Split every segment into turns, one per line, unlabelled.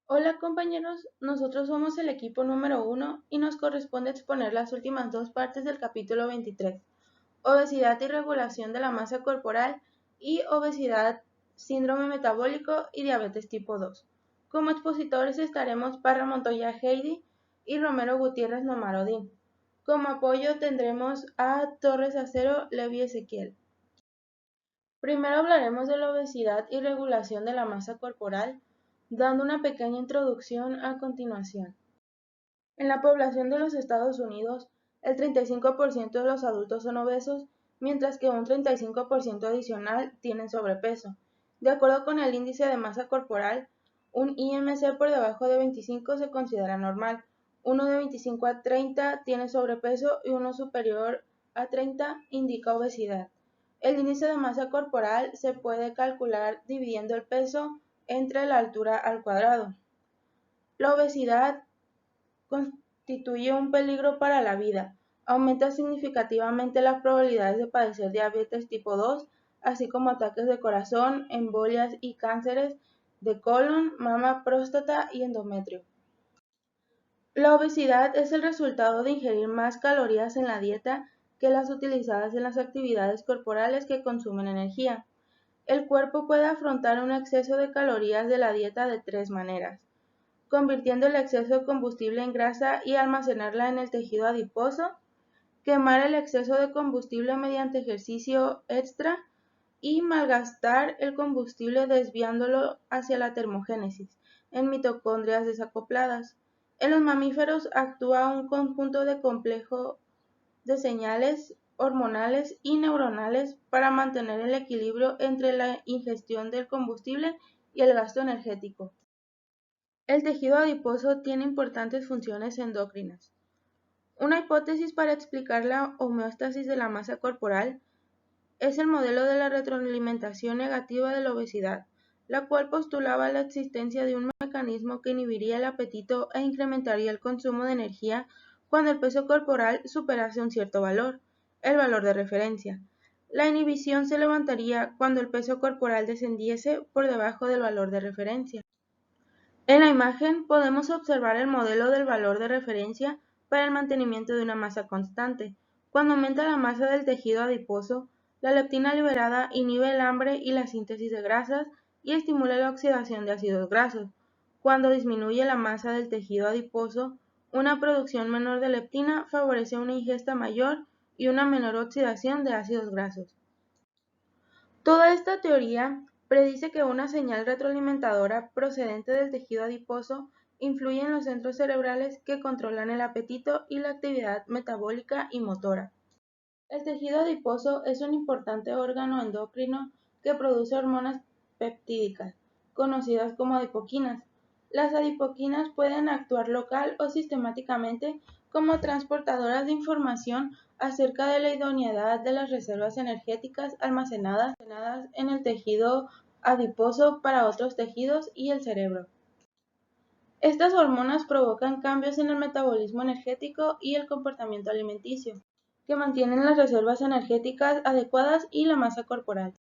Hola compañeros, nosotros somos el equipo número 1 y nos corresponde exponer las últimas dos partes del capítulo 23, obesidad y regulación de la masa corporal y obesidad, síndrome metabólico y diabetes tipo 2. Como expositores estaremos Parra Montoya Heidi y Romero Gutiérrez Nomarodín. Como apoyo tendremos a Torres Acero Levi Ezequiel. Primero hablaremos de la obesidad y regulación de la masa corporal, dando una pequeña introducción a continuación. En la población de los Estados Unidos, el 35% de los adultos son obesos, mientras que un 35% adicional tienen sobrepeso. De acuerdo con el índice de masa corporal, un IMC por debajo de 25 se considera normal, uno de 25 a 30 tiene sobrepeso y uno superior a 30 indica obesidad. El índice de masa corporal se puede calcular dividiendo el peso entre la altura al cuadrado. La obesidad constituye un peligro para la vida. Aumenta significativamente las probabilidades de padecer diabetes tipo 2, así como ataques de corazón, embolias y cánceres de colon, mama, próstata y endometrio. La obesidad es el resultado de ingerir más calorías en la dieta que las utilizadas en las actividades corporales que consumen energía. El cuerpo puede afrontar un exceso de calorías de la dieta de tres maneras: convirtiendo el exceso de combustible en grasa y almacenarla en el tejido adiposo, quemar el exceso de combustible mediante ejercicio extra y malgastar el combustible desviándolo hacia la termogénesis en mitocondrias desacopladas. En los mamíferos actúa un conjunto de complejo de señales hormonales y neuronales para mantener el equilibrio entre la ingestión del combustible y el gasto energético. El tejido adiposo tiene importantes funciones endocrinas. Una hipótesis para explicar la homeostasis de la masa corporal es el modelo de la retroalimentación negativa de la obesidad, la cual postulaba la existencia de un mecanismo que inhibiría el apetito e incrementaría el consumo de energía cuando el peso corporal superase un cierto valor, el valor de referencia. La inhibición se levantaría cuando el peso corporal descendiese por debajo del valor de referencia. En la imagen podemos observar el modelo del valor de referencia para el mantenimiento de una masa constante. Cuando aumenta la masa del tejido adiposo, la leptina liberada inhibe el hambre y la síntesis de grasas y estimula la oxidación de ácidos grasos. Cuando disminuye la masa del tejido adiposo, una producción menor de leptina favorece una ingesta mayor y una menor oxidación de ácidos grasos. Toda esta teoría predice que una señal retroalimentadora procedente del tejido adiposo influye en los centros cerebrales que controlan el apetito y la actividad metabólica y motora. El tejido adiposo es un importante órgano endocrino que produce hormonas peptídicas, conocidas como adipoquinas. Las adipoquinas pueden actuar local o sistemáticamente como transportadoras de información acerca de la idoneidad de las reservas energéticas almacenadas en el tejido adiposo para otros tejidos y el cerebro. Estas hormonas provocan cambios en el metabolismo energético y el comportamiento alimenticio, que mantienen las reservas energéticas adecuadas y la masa corporal.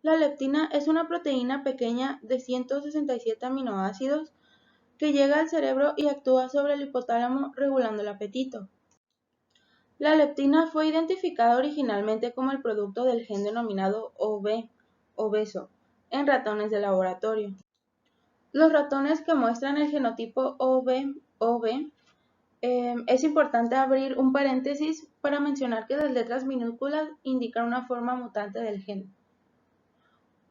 La leptina es una proteína pequeña de 167 aminoácidos que llega al cerebro y actúa sobre el hipotálamo regulando el apetito. La leptina fue identificada originalmente como el producto del gen denominado OB, obeso, en ratones de laboratorio. Los ratones que muestran el genotipo OB, es importante abrir un paréntesis para mencionar que las letras minúsculas indican una forma mutante del gen.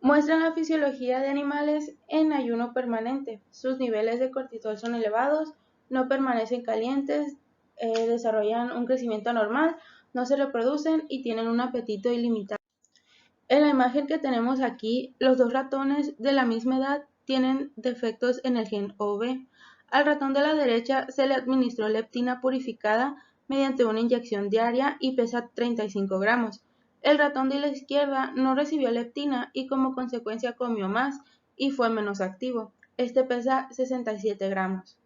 Muestran la fisiología de animales en ayuno permanente. Sus niveles de cortisol son elevados, no permanecen calientes, desarrollan un crecimiento normal, no se reproducen y tienen un apetito ilimitado. En la imagen que tenemos aquí, los dos ratones de la misma edad tienen defectos en el gen OB. Al ratón de la derecha se le administró leptina purificada mediante una inyección diaria y pesa 35 gramos. El ratón de la izquierda no recibió leptina y como consecuencia comió más y fue menos activo. Este pesa 67 gramos.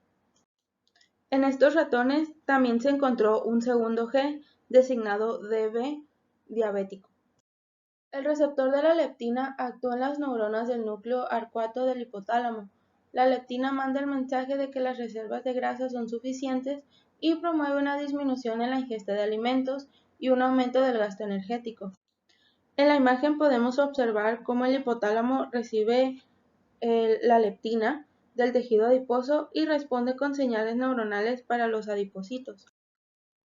En estos ratones también se encontró un segundo gen designado DB diabético. El receptor de la leptina actúa en las neuronas del núcleo arcuato del hipotálamo, La leptina manda el mensaje de que las reservas de grasa son suficientes y promueve una disminución en la ingesta de alimentos y un aumento del gasto energético. En la imagen podemos observar cómo el hipotálamo recibe la leptina del tejido adiposo y responde con señales neuronales para los adipocitos.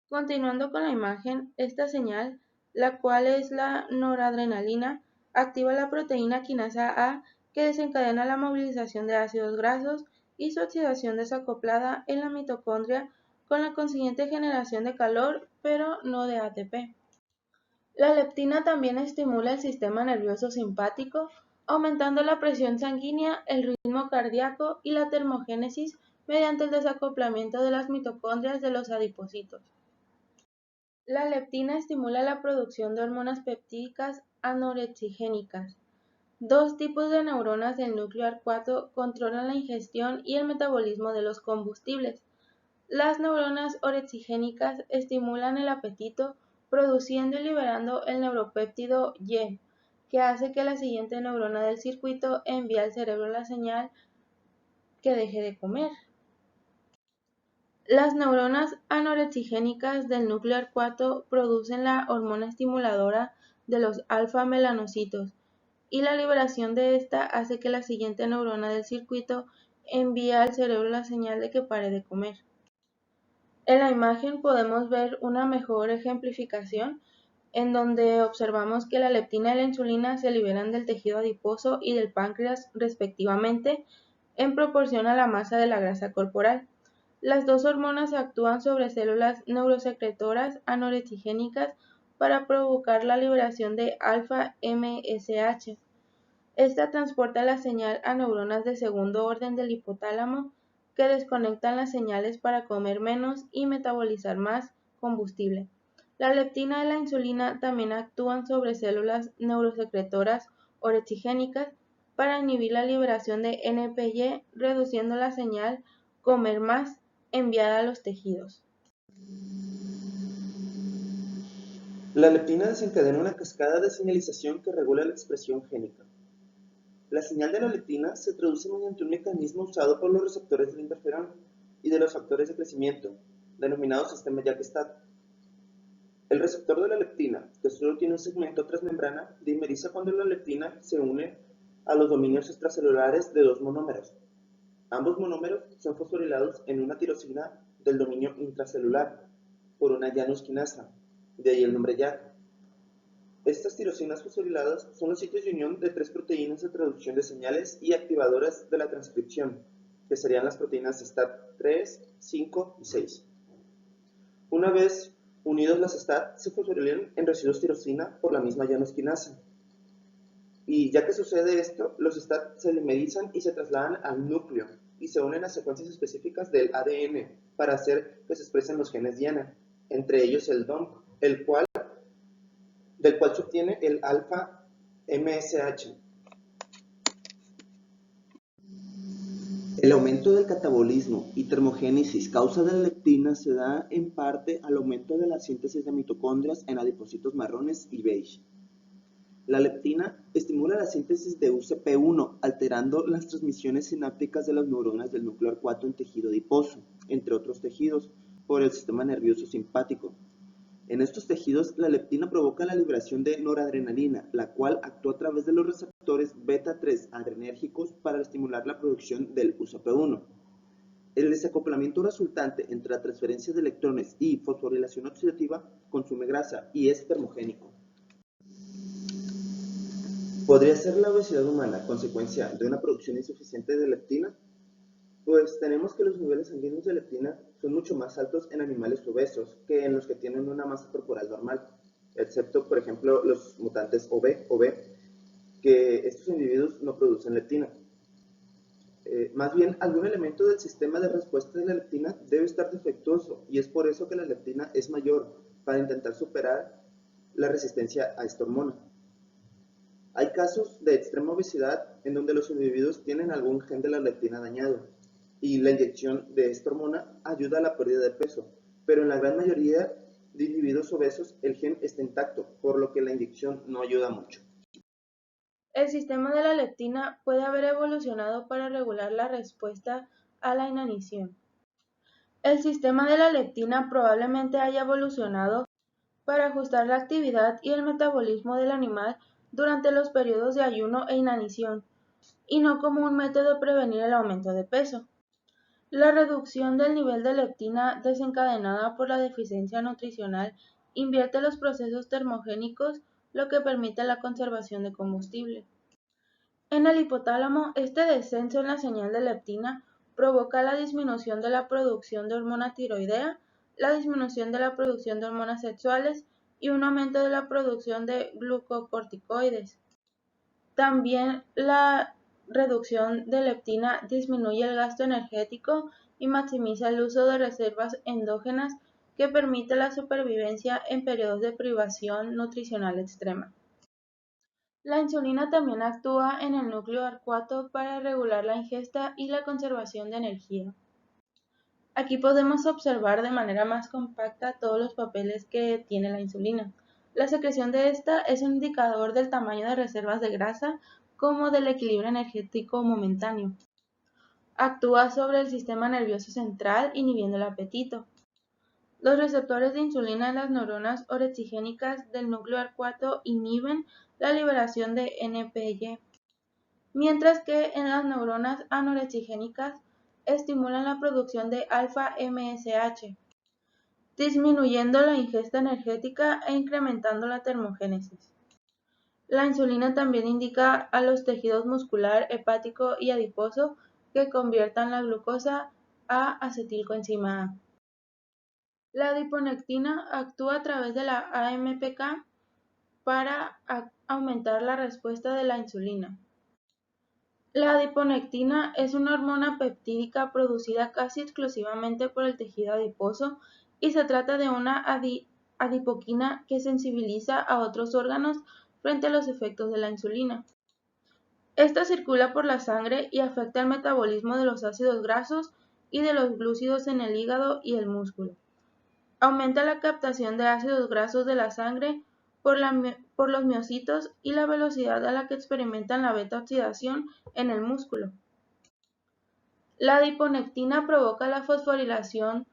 Continuando con la imagen, esta señal, la cual es la noradrenalina, activa la proteína quinasa A que desencadena la movilización de ácidos grasos y su oxidación desacoplada en la mitocondria con la consiguiente generación de calor, pero no de ATP. La leptina también estimula el sistema nervioso simpático, aumentando la presión sanguínea, el ritmo cardíaco y la termogénesis mediante el desacoplamiento de las mitocondrias de los adipocitos. La leptina estimula la producción de hormonas peptídicas anorexigénicas. Dos tipos de neuronas del núcleo arcuato controlan la ingestión y el metabolismo de los combustibles. Las neuronas orexigénicas estimulan el apetito, produciendo y liberando el neuropéptido Y, que hace que la siguiente neurona del circuito envíe al cerebro la señal que deje de comer. Las neuronas anorexigénicas del núcleo arcuato producen la hormona estimuladora de los alfa-melanocitos, y la liberación de esta hace que la siguiente neurona del circuito envíe al cerebro la señal de que pare de comer. En la imagen podemos ver una mejor ejemplificación en donde observamos que la leptina y la insulina se liberan del tejido adiposo y del páncreas respectivamente en proporción a la masa de la grasa corporal. Las dos hormonas actúan sobre células neurosecretoras anorexigénicas para provocar la liberación de alfa-MSH. Esta transporta la señal a neuronas de segundo orden del hipotálamo que desconectan las señales para comer menos y metabolizar más combustible. La leptina y la insulina también actúan sobre células neurosecretoras orexigénicas para inhibir la liberación de NPY, reduciendo la señal comer más enviada a los tejidos.
La leptina desencadena una cascada de señalización que regula la expresión génica. La señal de la leptina se traduce mediante un mecanismo usado por los receptores del interferón y de los factores de crecimiento, denominado sistema JAK-STAT. El receptor de la leptina, que solo tiene un segmento transmembrana, dimeriza cuando la leptina se une a los dominios extracelulares de dos monómeros. Ambos monómeros son fosforilados en una tirosina del dominio intracelular por una Janus quinasa, de ahí el nombre JAK. Estas tirosinas fosforiladas son los sitios de unión de tres proteínas de traducción de señales y activadoras de la transcripción, que serían las proteínas STAT3, 5 y 6. Una vez unidos las STAT, se fosforilan en residuos tirosina por la misma Janus quinasa. Y ya que sucede esto, los STAT se dimerizan y se trasladan al núcleo y se unen a secuencias específicas del ADN para hacer que se expresen los genes diana, entre ellos el DOMP, del cual se obtiene el alfa-MSH. El aumento del catabolismo y termogénesis causa de la leptina se da en parte al aumento de la síntesis de mitocondrias en adipocitos marrones y beige. La leptina estimula la síntesis de UCP1, alterando las transmisiones sinápticas de las neuronas del núcleo arcuato en tejido adiposo, entre otros tejidos, por el sistema nervioso simpático. En estos tejidos, la leptina provoca la liberación de noradrenalina, la cual actúa a través de los receptores beta-3 adrenérgicos para estimular la producción del UCP1. El desacoplamiento resultante entre la transferencia de electrones y fosforilación oxidativa consume grasa y es termogénico. ¿Podría ser la obesidad humana consecuencia de una producción insuficiente de leptina? Pues tenemos que los niveles sanguíneos de leptina son mucho más altos en animales obesos que en los que tienen una masa corporal normal, excepto, por ejemplo, los mutantes OB, que estos individuos no producen leptina. Más bien, algún elemento del sistema de respuesta de la leptina debe estar defectuoso y es por eso que la leptina es mayor para intentar superar la resistencia a esta hormona. Hay casos de extrema obesidad en donde los individuos tienen algún gen de la leptina dañado y la inyección de esta hormona ayuda a la pérdida de peso, pero en la gran mayoría de individuos obesos el gen está intacto, por lo que la inyección no ayuda mucho.
El sistema de la leptina puede haber evolucionado para regular la respuesta a la inanición. El sistema de la leptina probablemente haya evolucionado para ajustar la actividad y el metabolismo del animal durante los periodos de ayuno e inanición, y no como un método de prevenir el aumento de peso. La reducción del nivel de leptina desencadenada por la deficiencia nutricional invierte los procesos termogénicos, lo que permite la conservación de combustible. En el hipotálamo, este descenso en la señal de leptina provoca la disminución de la producción de hormona tiroidea, la disminución de la producción de hormonas sexuales y un aumento de la producción de glucocorticoides. También la reducción de leptina disminuye el gasto energético y maximiza el uso de reservas endógenas que permite la supervivencia en periodos de privación nutricional extrema. La insulina también actúa en el núcleo arcuato para regular la ingesta y la conservación de energía. Aquí podemos observar de manera más compacta todos los papeles que tiene la insulina. La secreción de esta es un indicador del tamaño de reservas de grasa como del equilibrio energético momentáneo. Actúa sobre el sistema nervioso central inhibiendo el apetito. Los receptores de insulina en las neuronas orexigénicas del núcleo arcuato inhiben la liberación de NPY, mientras que en las neuronas anorexigénicas estimulan la producción de alfa-MSH, disminuyendo la ingesta energética e incrementando la termogénesis. La insulina también indica a los tejidos muscular, hepático y adiposo que conviertan la glucosa a acetilcoenzima A. La adiponectina actúa a través de la AMPK para aumentar la respuesta de la insulina. La adiponectina es una hormona peptídica producida casi exclusivamente por el tejido adiposo y se trata de una adipoquina que sensibiliza a otros órganos frente a los efectos de la insulina. Esta circula por la sangre y afecta el metabolismo de los ácidos grasos y de los glúcidos en el hígado y el músculo. Aumenta la captación de ácidos grasos de la sangre por los miocitos y la velocidad a la que experimentan la beta-oxidación en el músculo. La adiponectina provoca la fosforilación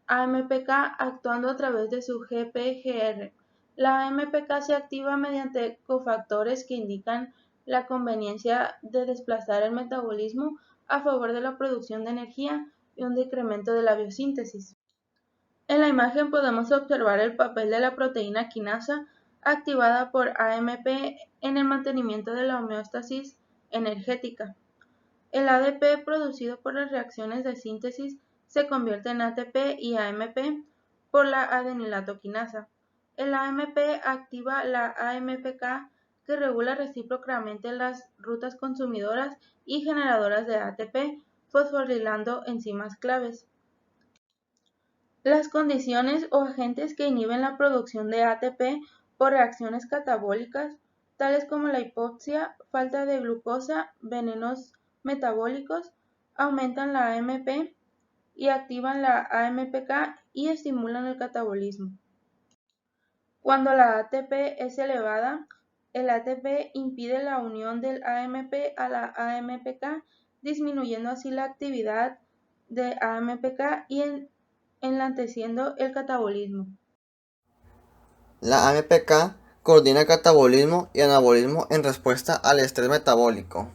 AMPK actuando a través de su GPGR. La AMPK se activa mediante cofactores que indican la conveniencia de desplazar el metabolismo a favor de la producción de energía y un decremento de la biosíntesis. En la imagen podemos observar el papel de la proteína quinasa activada por AMP en el mantenimiento de la homeostasis energética. El ADP producido por las reacciones de síntesis se convierte en ATP y AMP por la adenilato quinasa. El AMP activa la AMPK que regula recíprocamente las rutas consumidoras y generadoras de ATP, fosforilando enzimas claves. Las condiciones o agentes que inhiben la producción de ATP por reacciones catabólicas, tales como la hipoxia, falta de glucosa, venenos metabólicos, aumentan la AMP y activan la AMPK y estimulan el catabolismo. Cuando la ATP es elevada, el ATP impide la unión del AMP a la AMPK, disminuyendo así la actividad de AMPK y enlenteciendo el catabolismo.
La AMPK coordina catabolismo y anabolismo en respuesta al estrés metabólico.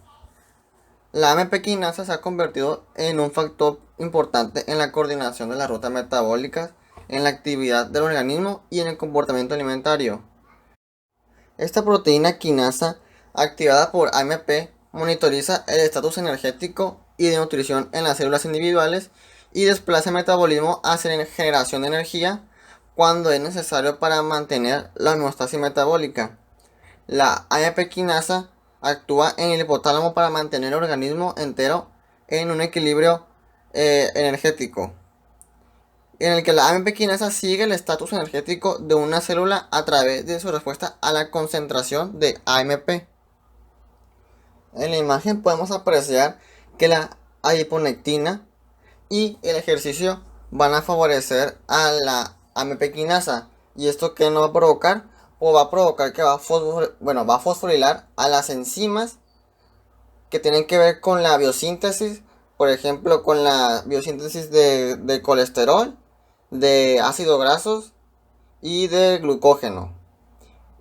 La AMP quinasa se ha convertido en un factor importante en la coordinación de las rutas metabólicas, en la actividad del organismo y en el comportamiento alimentario. Esta proteína quinasa, activada por AMP, monitoriza el estatus energético y de nutrición en las células individuales y desplaza el metabolismo hacia la generación de energía cuando es necesario para mantener la homeostasis metabólica. La AMP quinasa actúa en el hipotálamo para mantener el organismo entero en un equilibrio energético, en el que la AMP quinasa sigue el estatus energético de una célula a través de su respuesta a la concentración de AMP. En la imagen podemos apreciar que la adiponectina y el ejercicio van a favorecer a la AMP quinasa. ¿Y esto qué nos va a provocar? pues va a provocar que va a fosforilar a las enzimas que tienen que ver con la biosíntesis, por ejemplo, con la biosíntesis de colesterol, de ácidos grasos y de glucógeno.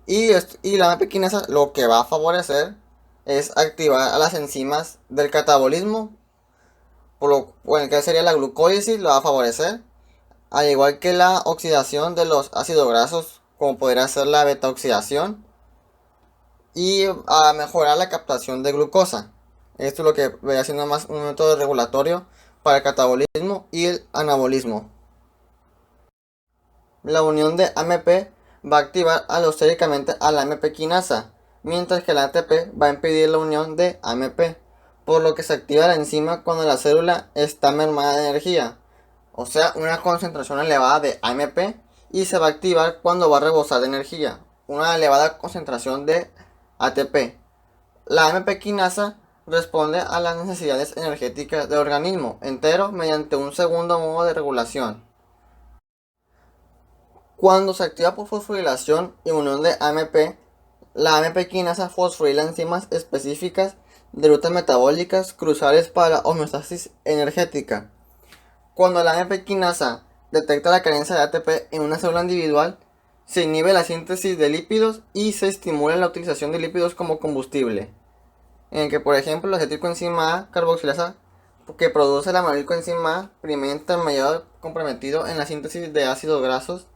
Y la AMP quinasa lo que va a favorecer es activar a las enzimas del catabolismo, bueno, que sería la glucólisis, lo va a favorecer, al igual que la oxidación de los ácidos grasos, como podría ser la beta oxidación, y a mejorar la captación de glucosa. Esto es lo que vendría siendo más un método regulatorio para el catabolismo y el anabolismo. La unión de AMP va a activar alostéricamente a la AMP quinasa, mientras que la ATP va a impedir la unión de AMP, por lo que se activa la enzima cuando la célula está mermada de energía, o sea, una concentración elevada de AMP, y se va a activar cuando va a rebosar de energía, una elevada concentración de ATP. La AMP quinasa responde a las necesidades energéticas del organismo entero mediante un segundo modo de regulación. Cuando se activa por fosforilación y unión de AMP, la AMP quinasa fosforila enzimas específicas de rutas metabólicas cruciales para la homeostasis energética. Cuando la AMP quinasa detecta la carencia de ATP en una célula individual, se inhibe la síntesis de lípidos y se estimula la utilización de lípidos como combustible, en el que, por ejemplo, la acetilcoenzima A carboxilasa, que produce la coenzima A, primer intermediario comprometido en la síntesis de ácidos grasos,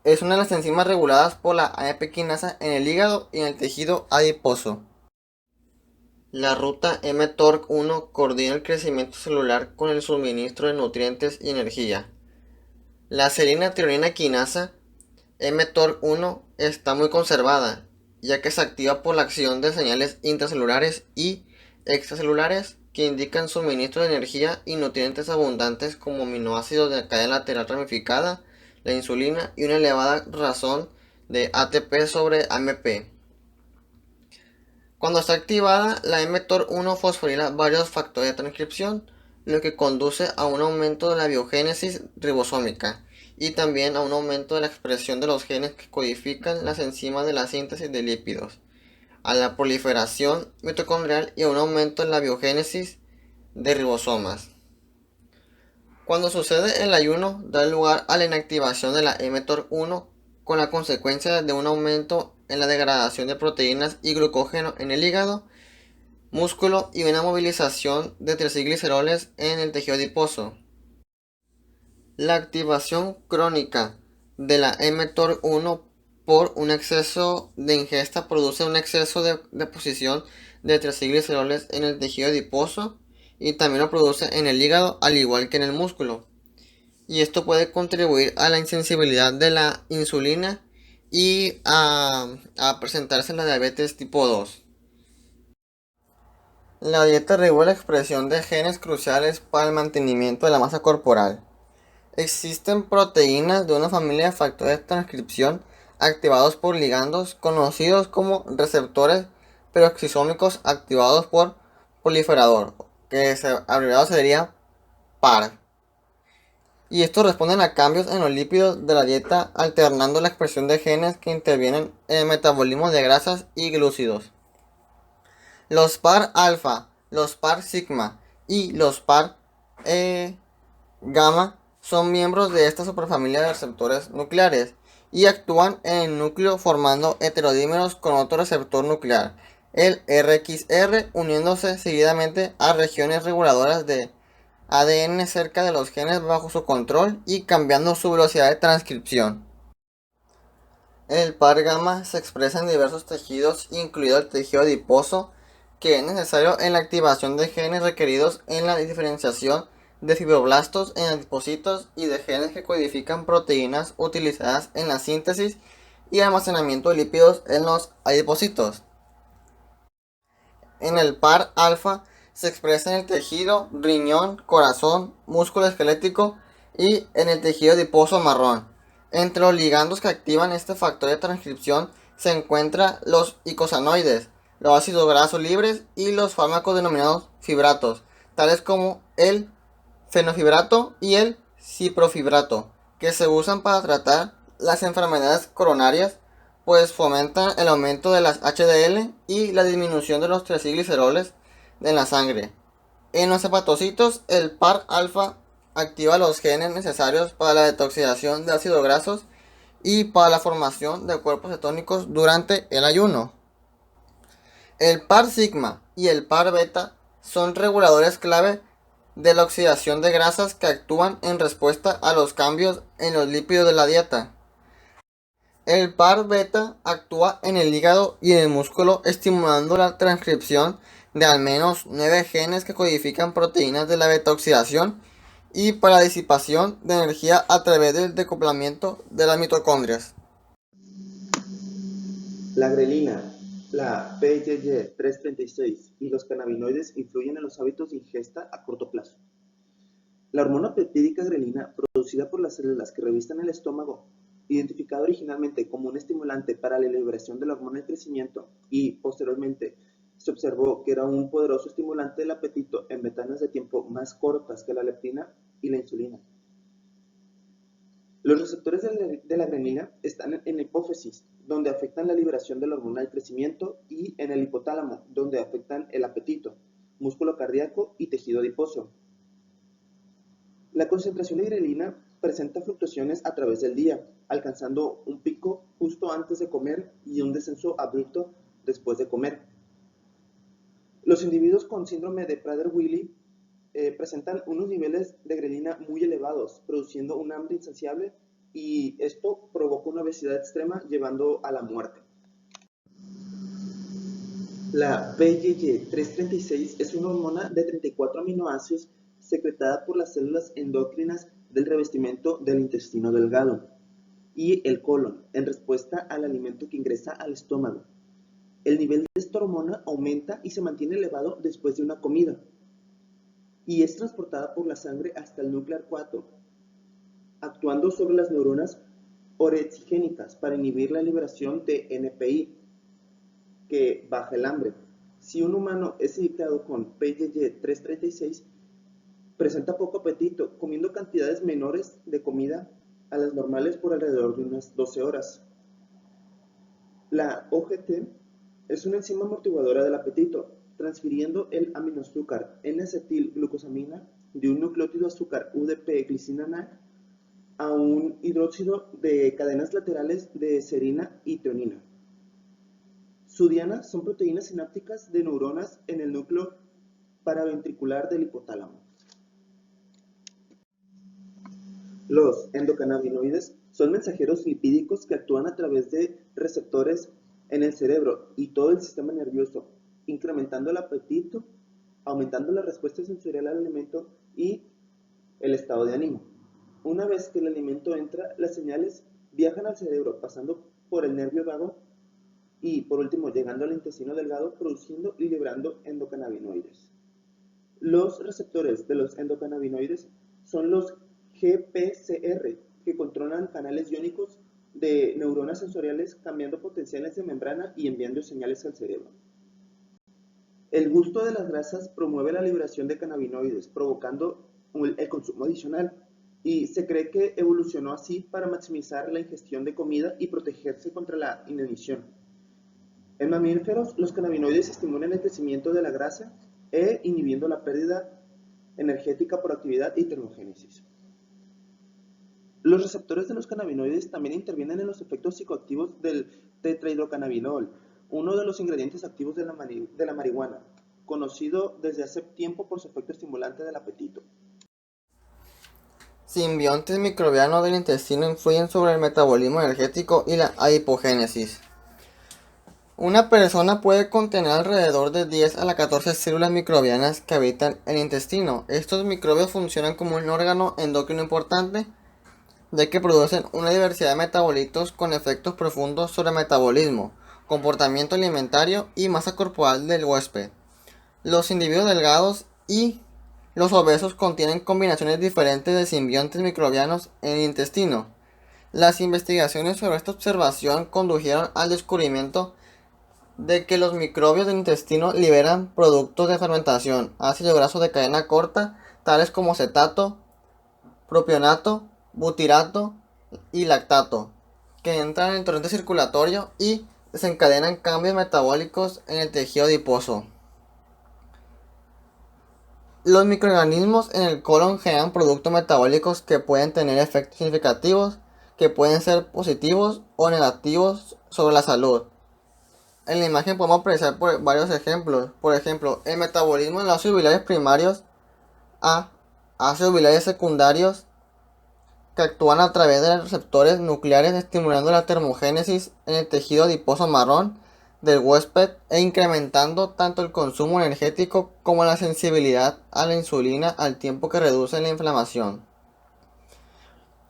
es una de las enzimas reguladas por la AMP quinasa en el hígado y en el tejido adiposo. La ruta mTORC1 coordina el crecimiento celular con el suministro de nutrientes y energía. La serina-tirosina quinasa mTORC1 está muy conservada, ya que se activa por la acción de señales intracelulares y extracelulares que indican suministro de energía y nutrientes abundantes como aminoácidos de la cadena lateral ramificada, la insulina y una elevada razón de ATP sobre AMP. Cuando está activada, la mTOR1 fosforila varios factores de transcripción, lo que conduce a un aumento de la biogénesis ribosómica y también a un aumento de la expresión de los genes que codifican las enzimas de la síntesis de lípidos, a la proliferación mitocondrial y a un aumento en la biogénesis de ribosomas. Cuando sucede el ayuno, da lugar a la inactivación de la mTOR1 con la consecuencia de un aumento en la degradación de proteínas y glucógeno en el hígado, músculo y una movilización de triglicéridos en el tejido adiposo. La activación crónica de la mTOR1 por un exceso de ingesta produce un exceso de deposición de triglicéridos en el tejido adiposo y también lo produce en el hígado al igual que en el músculo. Y esto puede contribuir a la insensibilidad de la insulina y a presentarse la diabetes tipo 2. La dieta regula la expresión de genes cruciales para el mantenimiento de la masa corporal. Existen proteínas de una familia de factores de transcripción activados por ligandos conocidos como receptores peroxisómicos activados por proliferador, que abreviado sería PAR. Y estos responden a cambios en los lípidos de la dieta alternando la expresión de genes que intervienen en el metabolismo de grasas y glúcidos. Los par alfa, los par sigma y los par gamma son miembros de esta superfamilia de receptores nucleares y actúan en el núcleo formando heterodímeros con otro receptor nuclear, el RXR, uniéndose seguidamente a regiones reguladoras de ADN cerca de los genes bajo su control y cambiando su velocidad de transcripción. El par gamma se expresa en diversos tejidos, incluido el tejido adiposo, que es necesario en la activación de genes requeridos en la diferenciación de fibroblastos en adipocitos y de genes que codifican proteínas utilizadas en la síntesis y almacenamiento de lípidos en los adipocitos. En el par alfa se expresa en el tejido riñón, corazón, músculo esquelético y en el tejido adiposo marrón. Entre los ligandos que activan este factor de transcripción se encuentran los icosanoides, los ácidos grasos libres y los fármacos denominados fibratos, tales como el fenofibrato y el ciprofibrato, que se usan para tratar las enfermedades coronarias pues fomentan el aumento de las HDL y la disminución de los triacilgliceroles en la sangre. En los hepatocitos, el PAR-alfa activa los genes necesarios para la detoxificación de ácidos grasos y para la formación de cuerpos cetónicos durante el ayuno. El PAR-sigma y el PAR-beta son reguladores clave de la oxidación de grasas que actúan en respuesta a los cambios en los lípidos de la dieta. El PAR-beta actúa en el hígado y en el músculo, estimulando la transcripción de al menos 9 genes que codifican proteínas de la beta-oxidación y para la disipación de energía a través del decoplamiento de las mitocondrias.
La grelina, la PYY336 y los cannabinoides influyen en los hábitos de ingesta a corto plazo. La hormona peptídica grelina, producida por las células que revisten el estómago, identificada originalmente como un estimulante para la liberación de la hormona del crecimiento y, posteriormente, se observó que era un poderoso estimulante del apetito en ventanas de tiempo más cortas que la leptina y la insulina. Los receptores de la grelina están en la hipófisis, donde afectan la liberación de la hormona del crecimiento, y en el hipotálamo, donde afectan el apetito, músculo cardíaco y tejido adiposo. La concentración de grelina presenta fluctuaciones a través del día, alcanzando un pico justo antes de comer y un descenso abrupto después de comer. Los individuos con síndrome de Prader-Willi presentan unos niveles de grelina muy elevados, produciendo un hambre insaciable, y esto provoca una obesidad extrema llevando a la muerte. La PYY336 es una hormona de 34 aminoácidos secretada por las células endocrinas del revestimiento del intestino delgado y el colon en respuesta al alimento que ingresa al estómago. El nivel de esta hormona aumenta y se mantiene elevado después de una comida, y es transportada por la sangre hasta el núcleo 4, actuando sobre las neuronas orexigénicas para inhibir la liberación de NPI, que baja el hambre. Si un humano es inyectado con PYY336, presenta poco apetito, comiendo cantidades menores de comida a las normales por alrededor de unas 12 horas. La OGT es una enzima amortiguadora del apetito, transfiriendo el aminoazúcar N-acetilglucosamina de un nucleótido azúcar UDP-glicina NAC a un hidróxido de cadenas laterales de serina y treonina. Su diana son proteínas sinápticas de neuronas en el núcleo paraventricular del hipotálamo. Los endocannabinoides son mensajeros lipídicos que actúan a través de receptores en el cerebro y todo el sistema nervioso, incrementando el apetito, aumentando la respuesta sensorial al alimento y el estado de ánimo. Una vez que el alimento entra, las señales viajan al cerebro, pasando por el nervio vago y, por último, llegando al intestino delgado, produciendo y liberando endocannabinoides. Los receptores de los endocannabinoides son los GPCR, que controlan canales iónicos de neuronas sensoriales, cambiando potenciales de membrana y enviando señales al cerebro. El gusto de las grasas promueve la liberación de cannabinoides, provocando el consumo adicional, y se cree que evolucionó así para maximizar la ingestión de comida y protegerse contra la inanición. En mamíferos, los cannabinoides estimulan el crecimiento de la grasa inhibiendo la pérdida energética por actividad y termogénesis. Los receptores de los cannabinoides también intervienen en los efectos psicoactivos del tetrahidrocannabinol, uno de los ingredientes activos de la marihuana, conocido desde hace tiempo por su efecto estimulante del apetito.
Simbiontes microbianos del intestino influyen sobre el metabolismo energético y la adipogénesis. Una persona puede contener alrededor de 10 a las 14 células microbianas que habitan el intestino. Estos microbios funcionan como un órgano endocrino importante, ya que producen una diversidad de metabolitos con efectos profundos sobre el metabolismo, comportamiento alimentario y masa corporal del huésped. Los individuos delgados y los obesos contienen combinaciones diferentes de simbiontes microbianos en el intestino. Las investigaciones sobre esta observación condujeron al descubrimiento de que los microbios del intestino liberan productos de fermentación, ácido graso de cadena corta, tales como cetato, propionato, butirato y lactato, que entran en el torrente circulatorio y desencadenan cambios metabólicos en el tejido adiposo. Los microorganismos en el colon generan productos metabólicos que pueden tener efectos significativos, que pueden ser positivos o negativos sobre la salud. En la imagen podemos apreciar varios ejemplos. Por ejemplo, el metabolismo de los ácidos biliares primarios a ácidos biliares secundarios que actúan a través de los receptores nucleares estimulando la termogénesis en el tejido adiposo marrón del huésped e incrementando tanto el consumo energético como la sensibilidad a la insulina al tiempo que reduce la inflamación.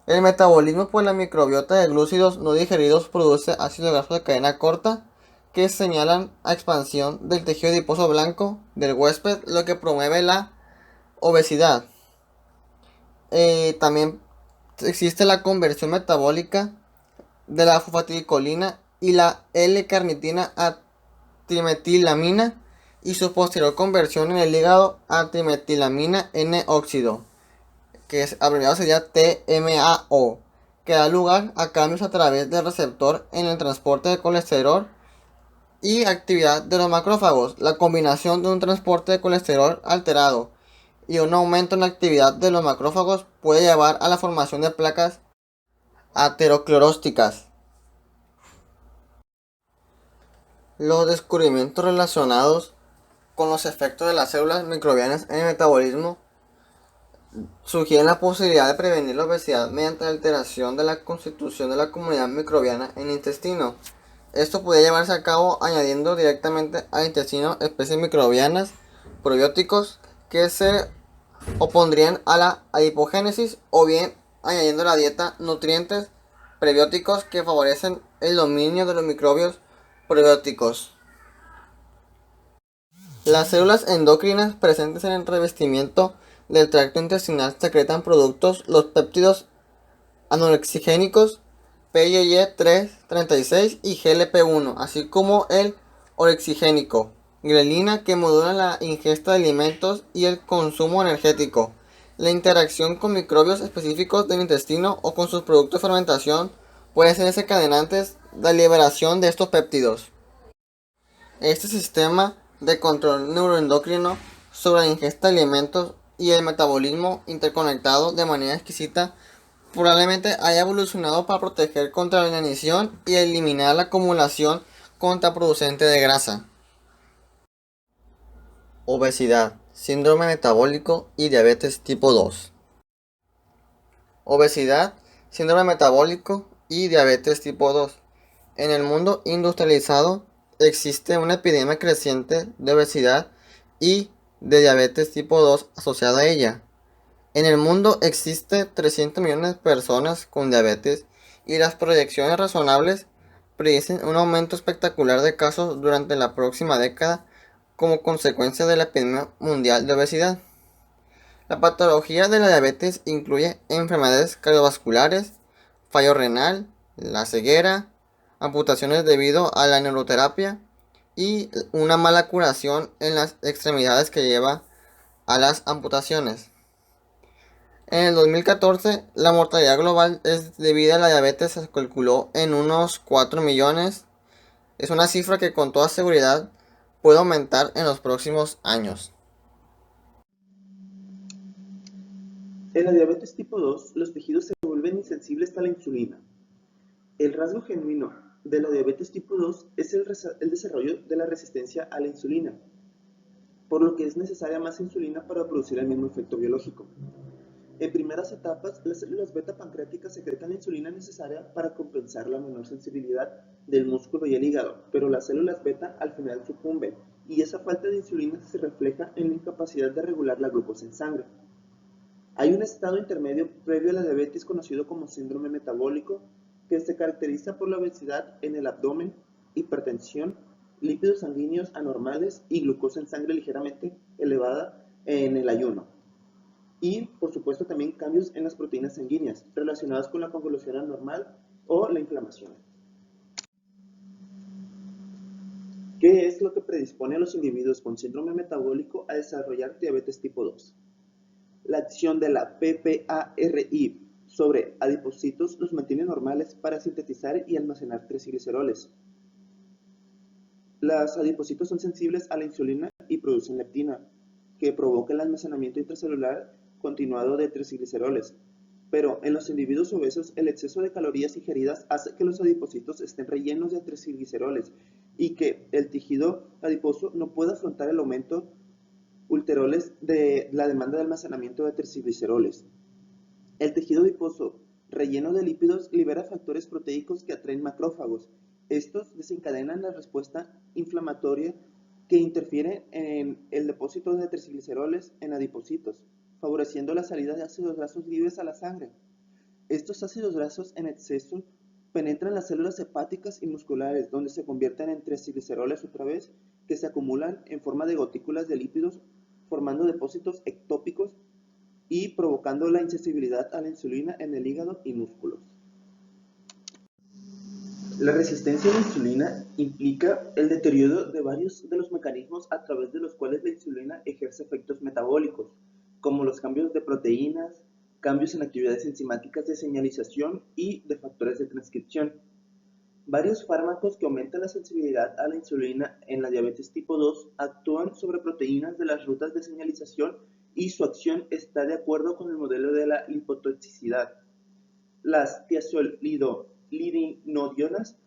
El metabolismo por la microbiota de glúcidos no digeridos produce ácidos grasos de cadena corta que señalan a expansión del tejido adiposo blanco del huésped, lo que promueve la obesidad. También existe la conversión metabólica de la fosfatidilcolina y la L-carnitina a trimetilamina y su posterior conversión en el hígado a trimetilamina N-óxido, que es abreviado sería TMAO, que da lugar a cambios a través del receptor en el transporte de colesterol y actividad de los macrófagos. La combinación de un transporte de colesterol alterado y un aumento en la actividad de los macrófagos puede llevar a la formación de placas ateroscleróticas. Los descubrimientos relacionados con los efectos de las células microbianas en el metabolismo sugieren la posibilidad de prevenir la obesidad mediante la alteración de la constitución de la comunidad microbiana en el intestino. Esto puede llevarse a cabo añadiendo directamente al intestino especies microbianas probióticos que se opondrían a la adipogénesis, o bien añadiendo a la dieta nutrientes prebióticos que favorecen el dominio de los microbios probióticos. Las células endocrinas presentes en el revestimiento del tracto intestinal secretan productos, los péptidos anorexigénicos PYY336 y GLP-1, así como el orexigénico, grelina, que modula la ingesta de alimentos y el consumo energético. La interacción con microbios específicos del intestino o con sus productos de fermentación puede ser desencadenantes de la liberación de estos péptidos. Este sistema de control neuroendocrino sobre la ingesta de alimentos y el metabolismo interconectado de manera exquisita probablemente haya evolucionado para proteger contra la inanición y eliminar la acumulación contraproducente de grasa. Obesidad, síndrome metabólico y diabetes tipo 2. Obesidad, síndrome metabólico y diabetes tipo 2. En el mundo industrializado existe una epidemia creciente de obesidad y de diabetes tipo 2 asociada a ella. En el mundo existe 300 millones de personas con diabetes y las proyecciones razonables predicen un aumento espectacular de casos durante la próxima década como consecuencia de la epidemia mundial de obesidad. La patología de la diabetes incluye enfermedades cardiovasculares, fallo renal, la ceguera, amputaciones debido a la neuroterapia y una mala curación en las extremidades que lleva a las amputaciones. En el 2014, la mortalidad global debida a la diabetes se calculó en unos 4 millones. Es una cifra que con toda seguridad puede aumentar en los próximos años.
En la diabetes tipo 2, los tejidos se vuelven insensibles a la insulina. El rasgo genuino de la diabetes tipo 2 es el desarrollo de la resistencia a la insulina, por lo que es necesaria más insulina para producir el mismo efecto biológico. En primeras etapas, las células beta pancreáticas secretan la insulina necesaria para compensar la menor sensibilidad del músculo y el hígado, pero las células beta al final sucumben, y esa falta de insulina se refleja en la incapacidad de regular la glucosa en sangre. Hay un estado intermedio previo a la diabetes conocido como síndrome metabólico, que se caracteriza por la obesidad en el abdomen, hipertensión, lípidos sanguíneos anormales y glucosa en sangre ligeramente elevada en el ayuno. Y, por supuesto, también cambios en las proteínas sanguíneas relacionadas con la coagulación anormal o la inflamación. ¿Qué es lo que predispone a los individuos con síndrome metabólico a desarrollar diabetes tipo 2? La acción de la PPARI sobre adipocitos los mantiene normales para sintetizar y almacenar trigliceroles. Los adipocitos son sensibles a la insulina y producen leptina, que provoca el almacenamiento intracelular continuado de trigliceroles. Pero en los individuos obesos, el exceso de calorías ingeridas hace que los adipocitos estén rellenos de trigliceroles y que el tejido adiposo no pueda afrontar el aumento ulteroles de la demanda de almacenamiento de trigliceroles. El tejido adiposo relleno de lípidos libera factores proteicos que atraen macrófagos. Estos desencadenan la respuesta inflamatoria que interfiere en el depósito de trigliceroles en adipocitos, favoreciendo la salida de ácidos grasos libres a la sangre. Estos ácidos grasos en exceso penetran las células hepáticas y musculares, donde se convierten en trigliceroles otra vez, que se acumulan en forma de gotículas de lípidos, formando depósitos ectópicos y provocando la insensibilidad a la insulina en el hígado y músculos. La resistencia a la insulina implica el deterioro de varios de los mecanismos a través de los cuales la insulina ejerce efectos metabólicos, como los cambios de proteínas, cambios en actividades enzimáticas de señalización y de factores de transcripción. Varios fármacos que aumentan la sensibilidad a la insulina en la diabetes tipo 2 actúan sobre proteínas de las rutas de señalización y su acción está de acuerdo con el modelo de la lipotoxicidad. Las tiazolidinodionas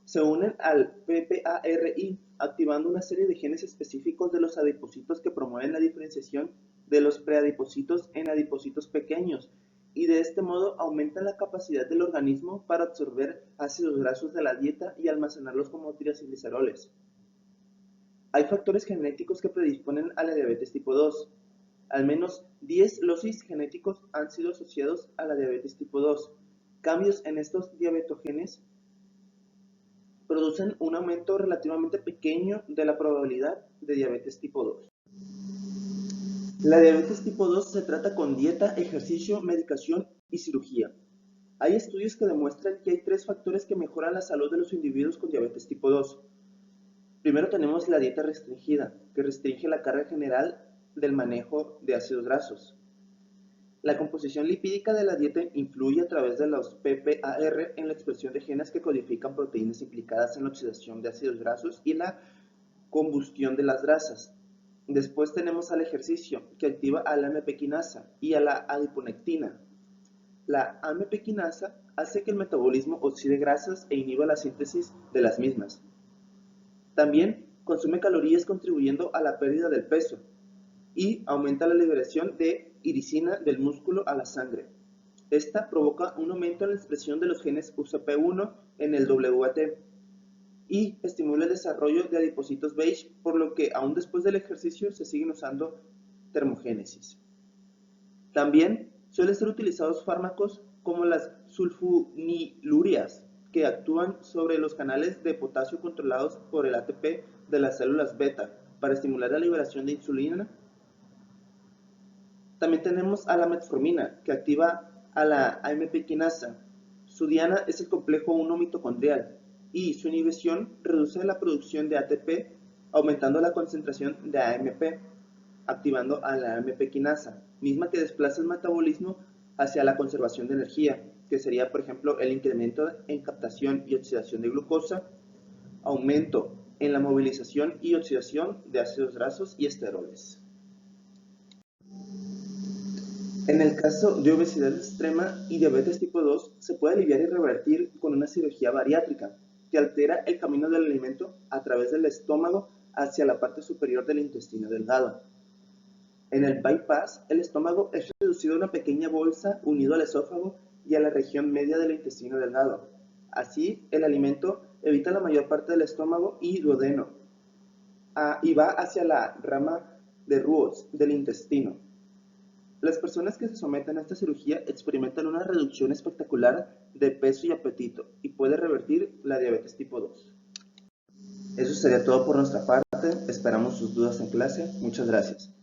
se unen al PPARI, activando una serie de genes específicos de los adipocitos que promueven la diferenciación de los preadipocitos en adipocitos pequeños, y de este modo aumentan la capacidad del organismo para absorber ácidos grasos de la dieta y almacenarlos como trigliceroles. Hay factores genéticos que predisponen a la diabetes tipo 2. Al menos 10 locis genéticos han sido asociados a la diabetes tipo 2. Cambios en estos diabetogenes producen un aumento relativamente pequeño de la probabilidad de diabetes tipo 2. La diabetes tipo 2 se trata con dieta, ejercicio, medicación y cirugía. Hay estudios que demuestran que hay 3 factores que mejoran la salud de los individuos con diabetes tipo 2. Primero tenemos la dieta restringida, que restringe la carga general del manejo de ácidos grasos. La composición lipídica de la dieta influye a través de los PPAR en la expresión de genes que codifican proteínas implicadas en la oxidación de ácidos grasos y la combustión de las grasas. Después tenemos al ejercicio, que activa a la AMP quinasa y a la adiponectina. La AMP quinasa hace que el metabolismo oxide grasas e inhiba la síntesis de las mismas. También consume calorías contribuyendo a la pérdida del peso y aumenta la liberación de iricina del músculo a la sangre. Esta provoca un aumento en la expresión de los genes UCP1 en el WAT y estimula el desarrollo de adipocitos beige, por lo que aún después del ejercicio se siguen usando termogénesis. También suelen ser utilizados fármacos como las sulfonilurias, que actúan sobre los canales de potasio controlados por el ATP de las células beta para estimular la liberación de insulina. También tenemos a la metformina, que activa a la AMP quinasa. Su diana es el complejo 1 mitocondrial y su inhibición reduce la producción de ATP, aumentando la concentración de AMP, activando a la AMP quinasa, misma que desplaza el metabolismo hacia la conservación de energía, que sería, por ejemplo, el incremento en captación y oxidación de glucosa, aumento en la movilización y oxidación de ácidos grasos y esteroles. En el caso de obesidad extrema y diabetes tipo 2, se puede aliviar y revertir con una cirugía bariátrica, que altera el camino del alimento a través del estómago hacia la parte superior del intestino delgado. En el bypass, el estómago es reducido a una pequeña bolsa unido al esófago y a la región media del intestino delgado. Así, el alimento evita la mayor parte del estómago y duodeno y va hacia la rama de Roux del intestino. Las personas que se someten a esta cirugía experimentan una reducción espectacular de peso y apetito y puede revertir la diabetes tipo 2. Eso sería todo por nuestra parte. Esperamos sus dudas en clase. Muchas gracias.